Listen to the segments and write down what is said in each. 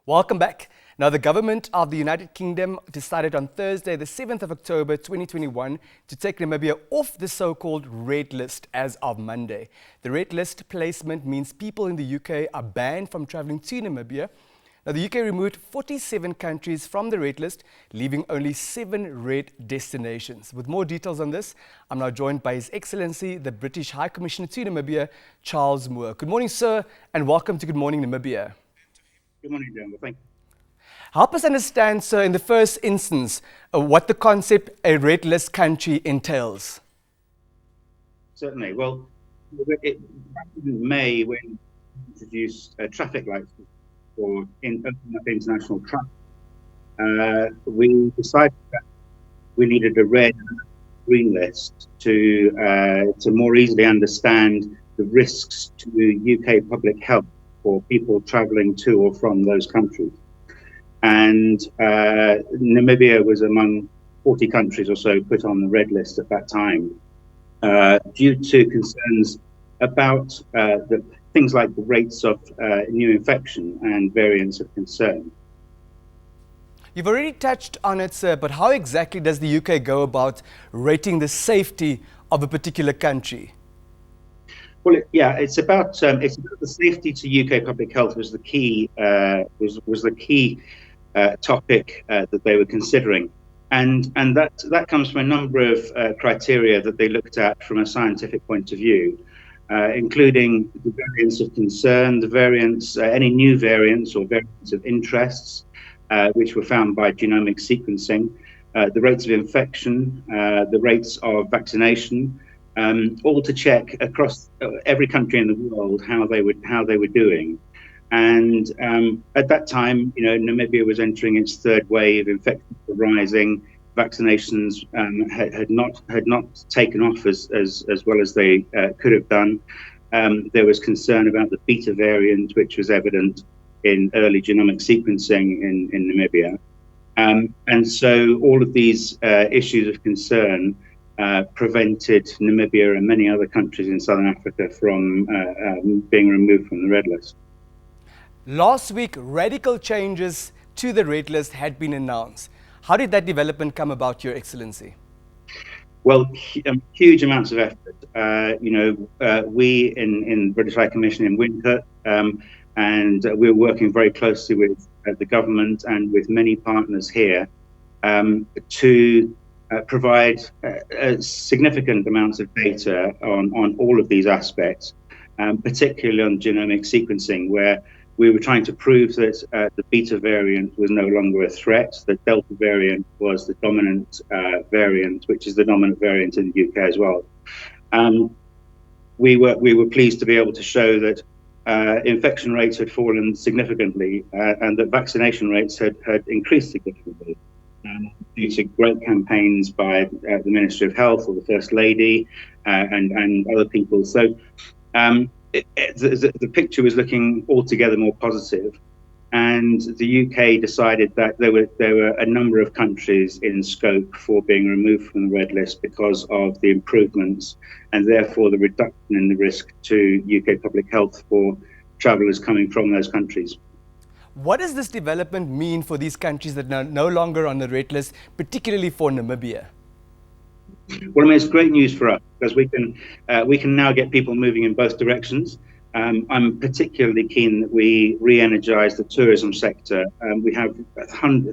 Welcome back. Now, the government of the United Kingdom decided on Thursday, the 7th of October 2021, to take Namibia off the so-called red list as of Monday. The red list placement means people in the UK are banned from travelling to Namibia. Now, the UK removed 47 countries from the red list, leaving only 7 red destinations. With more details on this, I'm now joined by His Excellency, the British High Commissioner to Namibia, Charles Moore. Good morning, sir, and welcome to Good Morning Namibia. Good morning, John. Thank you. Help us understand, sir, in the first instance, what the concept a red list country entails. Certainly. Well, back in May, when we introduced traffic lights for opening up international travel, we decided that we needed a red and green list to more easily understand the risks to UK public health for people travelling to or from those countries. And Namibia was among 40 countries or so put on the red list at that time, due to concerns about the things like the rates of new infection and variants of concern. You've already touched on it, sir, but how exactly does the UK go about rating the safety of a particular country? Well, it's about the safety to UK public health was the key topic that they were considering, and that comes from a number of criteria that they looked at from a scientific point of view, including the variants of concern, the variants, any new variants or variants of interests, which were found by genomic sequencing, the rates of infection, the rates of vaccination. All to check across every country in the world how they were doing, and at that time, Namibia was entering its third wave. Infections were rising. Vaccinations had not taken off as well as they could have done. There was concern about the beta variant, which was evident in early genomic sequencing in Namibia, and so all of these issues of concern prevented Namibia and many other countries in Southern Africa from being removed from the red list. Last week, radical changes to the red list had been announced. How did that development come about, Your Excellency? Well, huge amounts of effort. We in British High Commission in Windhoek, and we're working very closely with the government and with many partners here to provide significant amounts of data on all of these aspects, particularly on genomic sequencing, where we were trying to prove that the beta variant was no longer a threat, that Delta variant was the dominant variant, which is the dominant variant in the UK as well. We were pleased to be able to show that infection rates had fallen significantly and that vaccination rates had increased significantly, due to great campaigns by the Ministry of Health or the First Lady and other people. So the picture was looking altogether more positive, and the UK decided that there were a number of countries in scope for being removed from the red list because of the improvements and therefore the reduction in the risk to UK public health for travellers coming from those countries. What does this development mean for these countries that are no longer on the red list, particularly for Namibia? Well, I mean, it's great news for us because we can now get people moving in both directions. I'm particularly keen that we re-energise the tourism sector. We have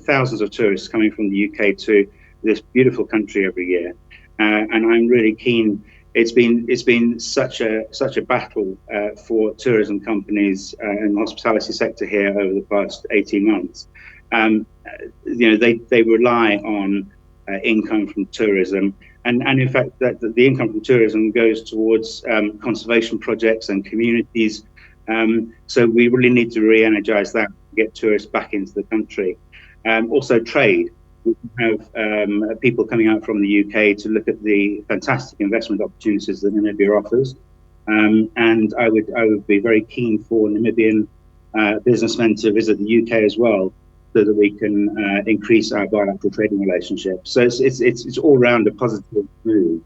thousands of tourists coming from the UK to this beautiful country every year, and I'm really keen. It's been such a battle for tourism companies and the hospitality sector here over the past 18 months. They rely on income from tourism, and in fact that the income from tourism goes towards conservation projects and communities. So we really need to re-energise that, get tourists back into the country. Also trade. We have people coming out from the UK to look at the fantastic investment opportunities that Namibia offers, and I would be very keen for Namibian businessmen to visit the UK as well, so that we can increase our bilateral trading relationship. So it's all round a positive move.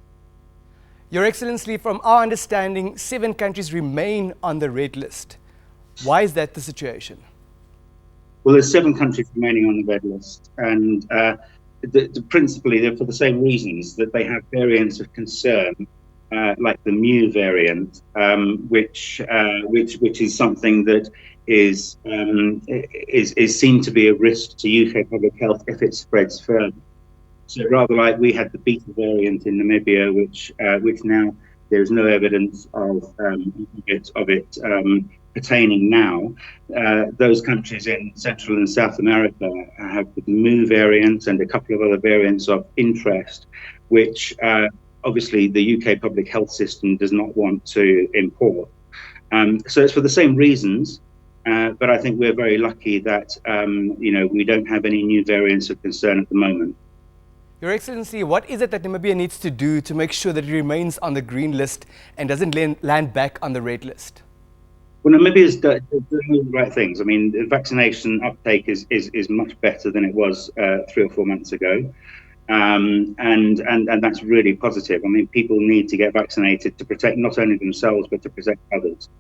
Your Excellency, from our understanding, 7 countries remain on the red list. Why is that the situation? Well, there's 7 countries remaining on the red list, and principally they're for the same reasons, that they have variants of concern, like the mu variant, which is something that is seen to be a risk to UK public health if it spreads further. So rather like we had the beta variant in Namibia, which now there is no evidence of it pertaining now. Those countries in Central and South America have the mu variant and a couple of other variants of interest, which obviously the UK public health system does not want to import. So it's for the same reasons. But I think we're very lucky that we don't have any new variants of concern at the moment. Your Excellency, what is it that Namibia needs to do to make sure that it remains on the green list and doesn't land back on the red list? Well, Namibia's doing all the right things. I mean, the vaccination uptake is much better than it was 3 or 4 months ago. And that's really positive. I mean, people need to get vaccinated to protect not only themselves, but to protect others.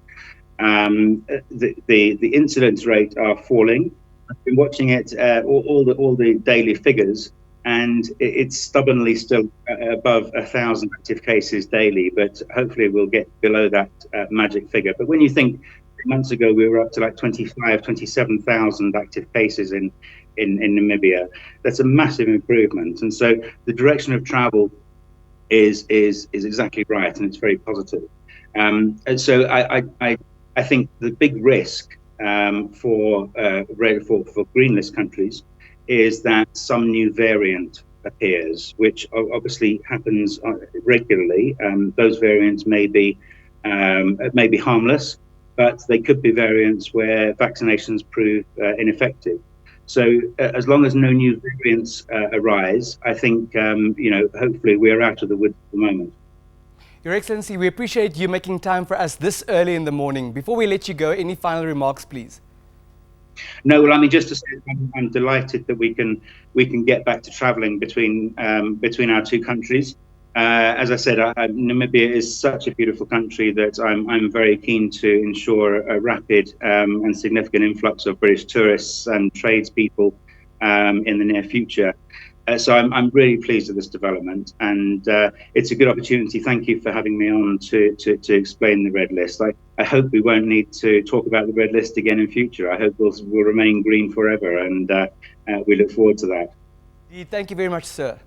The incidence rate are falling. I've been watching it, all the daily figures, and it's stubbornly still above 1,000 active cases daily, but hopefully we'll get below that magic figure. But when you think 3 months ago we were up to like 27,000 active cases in Namibia, that's a massive improvement. And so the direction of travel is exactly right, and it's very positive. And so I think the big risk for green list countries is that some new variant appears, which obviously happens regularly. Those variants may be harmless, but they could be variants where vaccinations prove ineffective. So as long as no new variants arise, I think hopefully we're out of the woods at the moment. Your Excellency, we appreciate you making time for us this early in the morning. Before we let you go, any final remarks, please? No, well, I mean, just to say, I'm delighted that we can get back to travelling between our 2 countries. As I said, Namibia is such a beautiful country that I'm very keen to ensure a rapid and significant influx of British tourists and tradespeople in the near future. So I'm really pleased with this development, and it's a good opportunity. Thank you for having me on to explain the red list. I hope we won't need to talk about the red list again in future. I hope we'll remain green forever, and we look forward to that. Thank you very much, sir.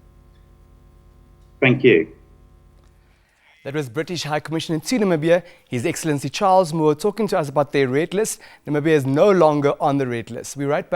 Thank you. That was British High Commissioner to Namibia, His Excellency Charles Moore, talking to us about their red list. Namibia is no longer on the red list. We're right back.